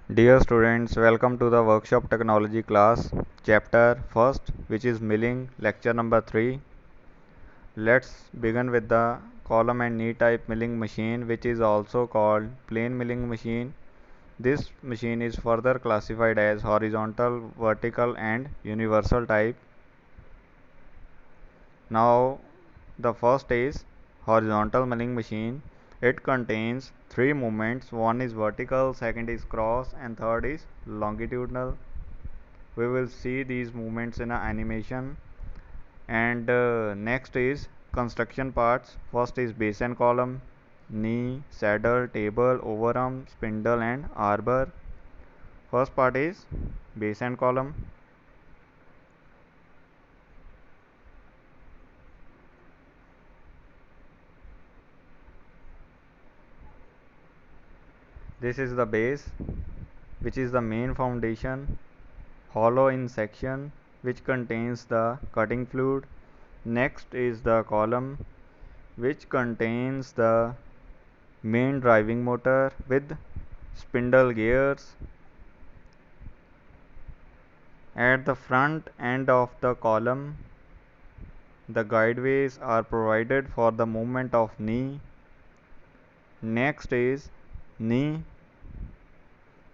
Dear students, welcome to the workshop technology class, chapter first, which is milling, lecture number 3. Let's begin with the column and knee type milling machine, which is also called plain milling machine. This machine is further classified as horizontal, vertical, and universal type. Now, the first is horizontal milling machine. It contains three movements. One is vertical, second is cross, and third is longitudinal. We will see these movements in an animation. And next is construction parts. First is base and column, knee, saddle, table, overarm, spindle, and arbor. First part is base and column. This is the base, which is the main foundation, hollow in section, which contains the cutting fluid. Next is the column, which contains the main driving motor with spindle gears. At the front end of the column, the guideways are provided for the movement of knee. Next is knee.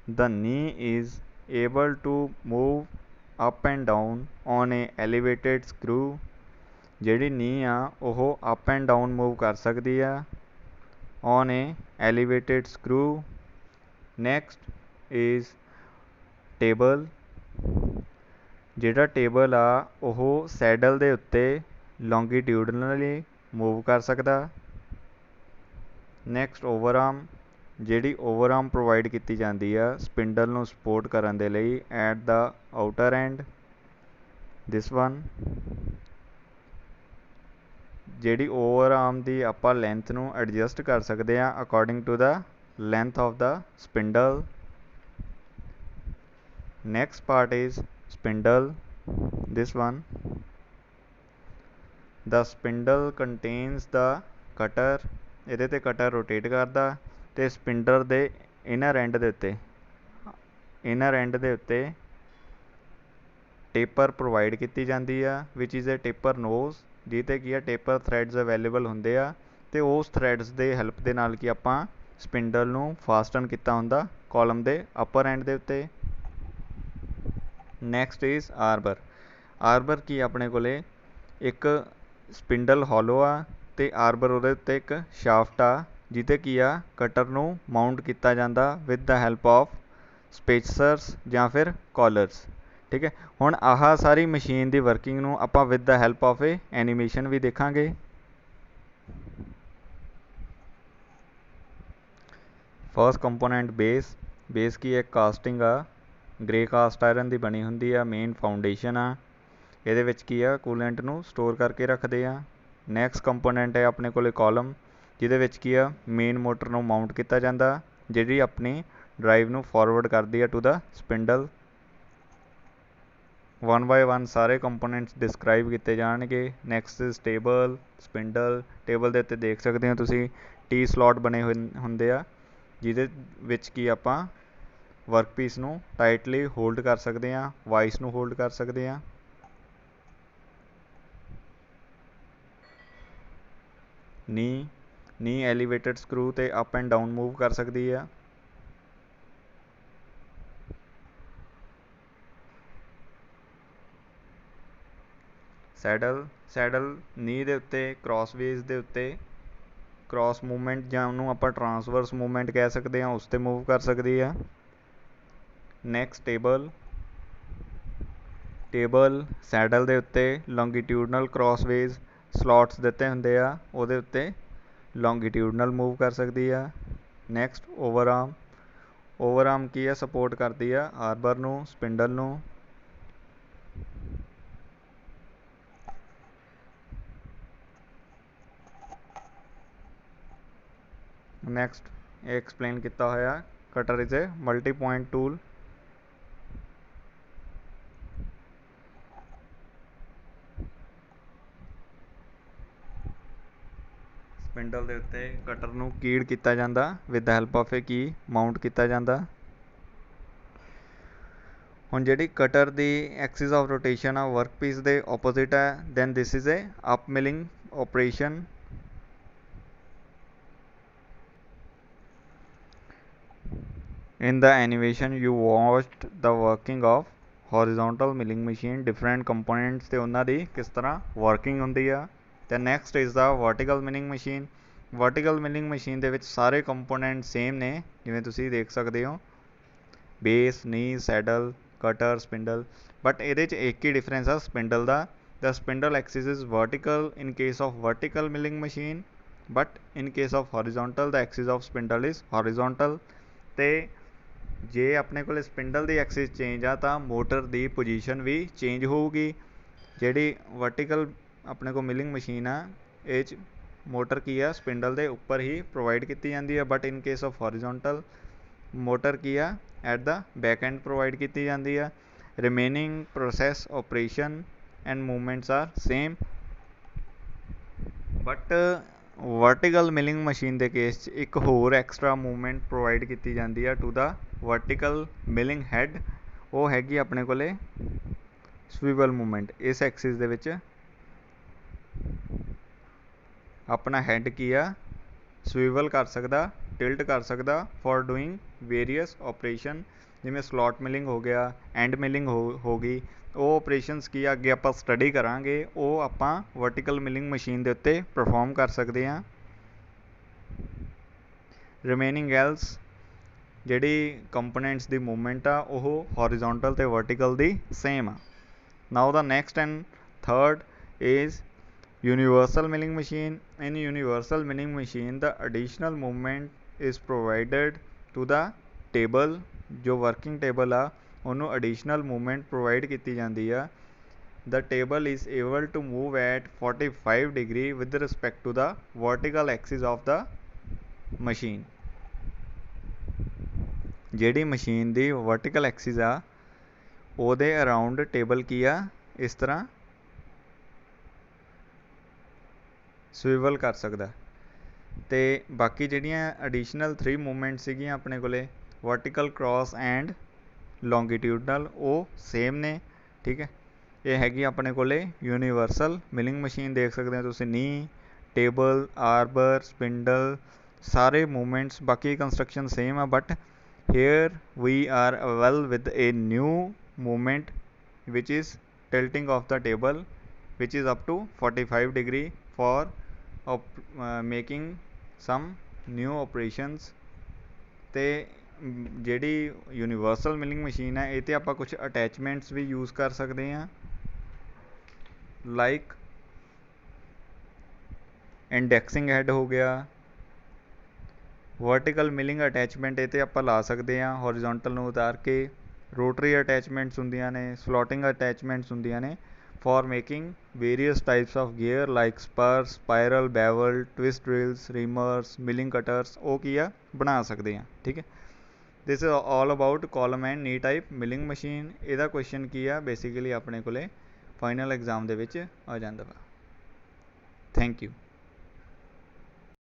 The knee is able to move up and down on a elevated screw. ਜਿਹੜੀ knee ਆ ਉਹ up and down move ਕਰ ਸਕਦੀ ਆ on a elevated screw. Next is table. ਜਿਹੜਾ table ਆ ਉਹ saddle ਦੇ ਉੱਤੇ ਲੌਂਗੀਟਿਊਡਨਲੀ ਮੂਵ ਕਰ ਸਕਦਾ। ਨੈਕਸਟ ਓਵਰਆਰਮ, ਜਿਹੜੀ ਓਵਰਆਰਮ ਪ੍ਰੋਵਾਈਡ ਕੀਤੀ ਜਾਂਦੀ ਆ ਸਪਿੰਡਲ ਨੂੰ ਸਪੋਰਟ ਕਰਨ ਦੇ ਲਈ at the outer and. This one, ਜਿਹੜੀ ਓਵਰਆਰਮ ਦੀ ਆਪਾਂ ਲੈਂਥ ਨੂੰ ਐਡਜਸਟ ਕਰ ਸਕਦੇ ਹਾਂ according to the length of the spindle. Next part is spindle. This one, the spindle contains the cutter. ਇਹਦੇ ਤੇ ਕਟਰ ਰੋਟੇਟ ਕਰਦਾ ਤੇ ਸਪਿੰਡਲ ਦੇ ਇਨਰ ਐਂਡ ਦੇ ਉੱਤੇ ਟੇਪਰ ਪ੍ਰੋਵਾਈਡ ਕੀਤੀ ਜਾਂਦੀ ਆ ਵਿਚ ਇਜ਼ ਏ ਟੇਪਰ ਨੋਜ਼, ਜਿਹਦੇ 'ਤੇ ਕੀ ਆ ਟੇਪਰ ਥਰੈਡਸ ਅਵੇਲੇਬਲ ਹੁੰਦੇ ਆ ਅਤੇ ਉਸ ਥਰੈਡਸ ਦੇ ਹੈਲਪ ਦੇ ਨਾਲ ਕਿ ਆਪਾਂ ਸਪਿੰਡਲ ਨੂੰ ਫਾਸਟਨ ਕੀਤਾ ਹੁੰਦਾ ਕਾਲਮ ਦੇ ਅਪਰ ਐਂਡ ਦੇ ਉੱਤੇ। Next is ਆਰਬਰ। ਆਰਬਰ ਕੀ ਆਪਣੇ ਕੋਲ ਇੱਕ ਸਪਿੰਡਲ ਹੋਲੋ ਆ ਅਤੇ ਆਰਬਰ ਉਹਦੇ ਉੱਤੇ ਇੱਕ ਸ਼ਾਫਟ ਆ ਜਿਹਦੇ ਕੀ ਆ ਕਟਰ ਨੂੰ ਮਾਊਂਟ ਕੀਤਾ ਜਾਂਦਾ ਵਿਦ ਦਾ ਹੈਲਪ ਆਫ ਸਪੇਸਰਸ ਜਾਂ ਫਿਰ ਕਾਲਰਸ। ਠੀਕ ਹੈ, ਹੁਣ ਆਹ ਸਾਰੀ ਮਸ਼ੀਨ ਦੀ ਵਰਕਿੰਗ ਨੂੰ ਆਪਾਂ with the help of a animation ਵੀ ਦੇਖਾਂਗੇ। First component base. ਬੇਸ ਕੀ ਇੱਕ ਕਾਸਟਿੰਗ ਆ, ਗ੍ਰੇ ਕਾਸਟ ਆਇਰਨ ਦੀ ਬਣੀ ਹੁੰਦੀ ਆ, ਮੇਨ ਫਾਊਂਡੇਸ਼ਨ ਆ। ਇਹਦੇ ਵਿੱਚ ਕੀ ਆ ਕੂਲੈਂਟ ਨੂੰ ਸਟੋਰ ਕਰਕੇ ਰੱਖਦੇ ਆ। ਨੈਕਸਟ ਕੰਪੋਨੈਂਟ ਹੈ ਆਪਣੇ ਕੋਲ ਕਾਲਮ, ਜਿਹਦੇ ਵਿੱਚ ਕੀ ਆ ਮੇਨ ਮੋਟਰ ਨੂੰ ਮਾਊਂਟ ਕੀਤਾ ਜਾਂਦਾ ਜਿਹੜੀ ਆਪਣੀ ਡਰਾਈਵ ਨੂੰ ਫਾਰਵਰਡ ਕਰਦੀ ਆ to the spindle. One by one ਸਾਰੇ ਕੰਪੋਨੈਂਟਸ ਡਿਸਕਰਾਈਬ ਕੀਤੇ ਜਾਣਗੇ। Next is table, spindle. Table ਦੇ ਉੱਤੇ ਦੇਖ ਸਕਦੇ ਹੋ ਤੁਸੀਂ ਟੀ ਸਲੋਟ ਬਣੇ ਹੋਏ ਹੁੰਦੇ ਆ ਜਿਹਦੇ ਵਿੱਚ ਕੀ ਆਪਾਂ ਵਰਕਪੀਸ ਨੂੰ ਟਾਈਟਲੀ ਹੋਲਡ ਕਰ ਸਕਦੇ ਹਾਂ, ਵਾਈਸ ਨੂੰ ਹੋਲਡ ਕਰ ਸਕਦੇ ਹਾਂ। ਨੀ ਐਲੀਵੇਟਡ ਸਕਰੂ 'ਤੇ ਅਪ ਐਂਡ ਡਾਊਨ ਮੂਵ ਕਰ ਸਕਦੀ ਆ। ਸੈਡਲ ਨੀ ਦੇ ਉੱਤੇ ਕ੍ਰੋਸਵੇਜ਼ ਦੇ ਉੱਤੇ ਕ੍ਰੋਸ ਮੂਵਮੈਂਟ ਜਾਂ ਉਹਨੂੰ ਆਪਾਂ ਟਰਾਂਸਵਰਸ ਮੂਵਮੈਂਟ ਕਹਿ ਸਕਦੇ ਹਾਂ ਉਸ 'ਤੇ ਮੂਵ ਕਰ ਸਕਦੀ ਆ। ਨੈਕਸਟ ਟੇਬਲ ਸੈਡਲ ਦੇ ਉੱਤੇ ਲੌਂਗੀਟਿਊਡਨਲ ਕ੍ਰੋਸਵੇਜ਼ ਸਲੋਟਸ ਦਿੱਤੇ ਹੁੰਦੇ ਆ ਉਹਦੇ ਉੱਤੇ ਲੌਂਗੀਟਿਊਡਨਲ ਮੂਵ ਕਰ ਸਕਦੀ ਆ। ਨੈਕਸਟ ਓਵਰਆਰਮ ਕੀ ਆ ਸਪੋਰਟ ਕਰਦੀ ਆ ਆਰਬਰ ਨੂੰ, ਸਪਿੰਡਲ ਨੂੰ। ਨੈਕਸਟ ਇਹ ਐਕਸਪਲੇਨ ਕੀਤਾ ਹੋਇਆ cutter is a multi point tool. Spindle ਦੇ ਉੱਤੇ ਕਟਰ ਨੂੰ ਕੀਡ ਕੀਤਾ ਜਾਂਦਾ with the help of a key mount ਕੀਤਾ ਜਾਂਦਾ। ਹੁਣ ਜਿਹੜੀ ਕਟਰ ਦੀ ਐਕਸਿਸ ਆਫ ਰੋਟੇਸ਼ਨ ਆ ਵਰਕ ਪੀਸ ਦੇ ਆਪੋਜ਼ਿਟ ਹੈ, then this is a up milling operation. In the animation you watched the working of horizontal milling machine, different components ਤੇ ਉਹਨਾਂ ਦੀ ਕਿਸ ਤਰ੍ਹਾਂ working ਹੁੰਦੀ ਆ। ਤੇ next is the vertical milling machine। vertical milling machine ਦੇ ਵਿੱਚ ਸਾਰੇ component same ਨੇ, ਜਿਵੇਂ ਤੁਸੀਂ ਦੇਖ ਸਕਦੇ ਹੋ, base, knee, saddle, cutter, spindle, but ਇਹਦੇ 'ਚ ਇੱਕ ਹੀ difference ਆ spindle the. the spindle axis is vertical in case of vertical milling machine, but in case of horizontal the axis of spindle is horizontal। ਤੇ ਜੇ ਆਪਣੇ ਕੋਲ spindle ਦੀ Axis change ਆ ਤਾਂ ਮੋਟਰ ਦੀ ਪੋਜੀਸ਼ਨ ਵੀ ਚੇਂਜ ਹੋਊਗੀ। ਜਿਹੜੀ vertical ਆਪਣੇ ਕੋਲ ਮਿਲਿੰਗ ਮਸ਼ੀਨ ਆ ਇਹ 'ਚ ਮੋਟਰ ਕੀ ਆ ਸਪਿੰਡਲ ਦੇ ਉੱਪਰ ਹੀ ਪ੍ਰੋਵਾਈਡ ਕੀਤੀ ਜਾਂਦੀ ਆ, but in case of horizontal motor ਕੀ ਆ at the back end provide ਕੀਤੀ ਜਾਂਦੀ ਆ। Remaining process operation and movements are same, but vertical milling machine ਦੇ ਕੇਸ 'ਚ ਇੱਕ ਹੋਰ ਐਕਸਟਰਾ ਮੂਵਮੈਂਟ ਪ੍ਰੋਵਾਈਡ ਕੀਤੀ ਜਾਂਦੀ ਆ to the vertical milling head. ਉਹ ਹੈਗੀ ਆਪਣੇ ਕੋਲੇ ਸਵੀਵਲ ਮੂਵਮੈਂਟ। ਇਸ ਐਕਸਿਸ ਦੇ ਵਿੱਚ ਆਪਣਾ ਹੈਡ ਕੀ ਆ ਸਵੀਵਲ ਕਰ ਸਕਦਾ, ਟਿਲਟ ਕਰ ਸਕਦਾ ਫॉर ਡੂਇੰਗ ਵੇਰੀਅਸ ਆਪਰੇਸ਼ਨ, ਜਿਵੇਂ ਸਲੋਟ ਮਿਲਿੰਗ ਹੋ ਗਿਆ, ਐਂਡ ਮਿਲਿੰਗ ਹੋ ਗਈ। ਉਹ ਆਪਰੇਸ਼ਨਸ ਕੀ ਆ ਅੱਗੇ ਆਪਾਂ ਸਟੱਡੀ ਕਰਾਂਗੇ, ਉਹ ਆਪਾਂ ਵਰਟੀਕਲ ਮਿਲਿੰਗ ਮਸ਼ੀਨ ਦੇ ਉੱਤੇ ਪਰਫੋਰਮ ਕਰ ਸਕਦੇ ਹਾਂ। ਰਿਮੇਨਿੰਗ ਐਲਸ ਜਿਹੜੀ ਕੰਪੋਨੈਂਟਸ ਦੀ ਮੂਵਮੈਂਟ ਆ ਉਹ ਹੋਰੀਜ਼ੋਂਟਲ ਅਤੇ ਵਰਟੀਕਲ ਦੀ ਸੇਮ ਆ। Now the next and third is universal milling machine। in universal milling machine the additional movement is provided to the table। ਜੋ working table ਆ ਉਹਨੂੰ additional movement provide ਕੀਤੀ ਜਾਂਦੀ ਆ। the table is able to move at 45 degree with respect to the vertical axis of the machine। ਜਿਹੜੀ machine ਦੀ vertical Axis ਆ ਉਹਦੇ around table ਕੀ ਆ ਇਸ ਤਰ੍ਹਾਂ ਸਵੀਵਲ ਕਰ ਸਕਦਾ। ਅਤੇ ਬਾਕੀ ਜਿਹੜੀਆਂ ਐਡੀਸ਼ਨਲ 3 ਮੂਵਮੈਂਟ ਸੀਗੀਆਂ ਆਪਣੇ ਕੋਲੇ ਵਰਟੀਕਲ, ਕ੍ਰੋਸ ਐਂਡ ਲੌਂਗੀਟਿਊਡਨਲ, ਉਹ ਸੇਮ ਨੇ। ਠੀਕ ਹੈ, ਇਹ ਹੈਗੀ ਆਪਣੇ ਕੋਲੇ ਯੂਨੀਵਰਸਲ ਮਿਲਿੰਗ ਮਸ਼ੀਨ। ਦੇਖ ਸਕਦੇ ਹੋ ਤੁਸੀਂ ਨੀ, ਟੇਬਲ, ਆਰਬਰ, ਸਪਿੰਡਲ, ਸਾਰੇ ਮੂਵਮੈਂਟਸ ਬਾਕੀ ਕੰਸਟਰਕਸ਼ਨ ਸੇਮ ਆ, but here we are well with a new movement which is tilting of the table which is up to 45 degree for making some new operations। ਤੇ ਜਿਹੜੀ ਯੂਨੀਵਰਸਲ ਮਿਲਿੰਗ ਮਸ਼ੀਨ ਹੈ ਇਹ 'ਤੇ ਆਪਾਂ ਕੁਛ attachments ਵੀ use ਕਰ ਸਕਦੇ ਹਾਂ, ਲਾਈਕ ਇੰਡੈਕਸਿੰਗ ਹੈਡ ਹੋ ਗਿਆ। ਵਰਟੀਕਲ ਮਿਲਿੰਗ ਅਟੈਚਮੈਂਟ ਇਹ 'ਤੇ ਆਪਾਂ ਲਾ ਸਕਦੇ ਹਾਂ ਹੋਰੀਜ਼ੋਂਟਲ ਨੂੰ ਉਤਾਰ ਕੇ। ਰੋਟਰੀ ਅਟੈਚਮੈਂਟਸ ਹੁੰਦੀਆਂ ਨੇ, ਸਲੋਟਿੰਗ ਅਟੈਚਮੈਂਟਸ ਹੁੰਦੀਆਂ ਨੇ for making various types of gear like spur, spiral, bevel, twist drills, reamers, milling cutters, ਉਹ ਕੀ ਆ ਬਣਾ ਸਕਦੇ ਹਾਂ। ਠੀਕ ਹੈ, this is all about column and knee type milling machine. ਇਹਦਾ ਕੁਐਸਚਨ ਕੀ ਆ ਬੇਸਿਕਲੀ ਆਪਣੇ ਕੋਲੇ ਫਾਈਨਲ ਐਗਜ਼ਾਮ ਦੇ ਵਿੱਚ ਆ ਜਾਂਦਾ ਵਾ। Thank you.